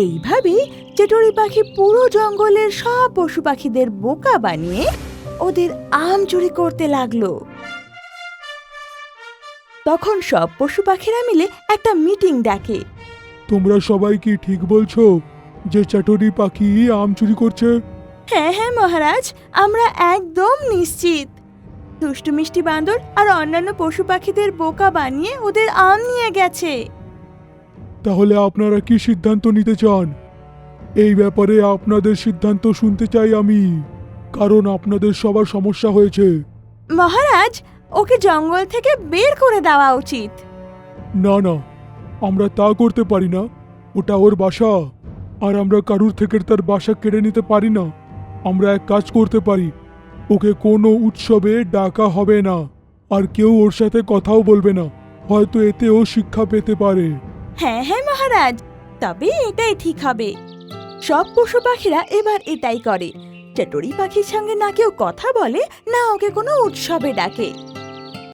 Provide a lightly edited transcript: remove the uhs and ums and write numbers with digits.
এইভাবে চটুরি পাখি পুরো জঙ্গলের সব পশু পাখিদের বোকা বানিয়ে ওদের আম চুরি করতে লাগলো। তখন সব পশু পাখিরা মিলে একটা মিটিং ডাকে। তোমরা সবাই কি ঠিক বলছো যে চটুরি পাখি আম চুরি করছে? হ্যাঁ হ্যাঁ মহারাজ, আমরা একদম নিশ্চিত। দুষ্টু মিষ্টি বান্দর আর অন্যান্য পশু পাখিদের বোকা বানিয়ে ওদের আম নিয়ে গেছে। তাহলে আপনারা কি সিদ্ধান্ত নিতে চান? এই ব্যাপারে আপনাদের সিদ্ধান্ত শুনতে চাই আমি, কারণ আপনাদের সবার সমস্যা হয়েছে। মহারাজ, ওকে জঙ্গল থেকে বের করে দেওয়া উচিত। না না, আমরা তা করতে পারি না। ওটা ওর বাসা, আর আমরা কারুর থেকে তার বাসা কেড়ে নিতে পারি না। আমরা এক কাজ করতে পারি, ওকে কোনো উৎসবে ডাকা হবে না, আর কেউ ওর সাথে কথাও বলবে না। হয়তো এতে ও শিক্ষা পেতে পারে। হ্যাঁ হ্যাঁ মহারাজ, তবে এটাই ঠিক হবে। সব পশু পাখিরা এবার এটাই করে। চটুরি পাখির সঙ্গে না কেউ কথা বলে, না ওকে কোনো উৎসবে ডাকে।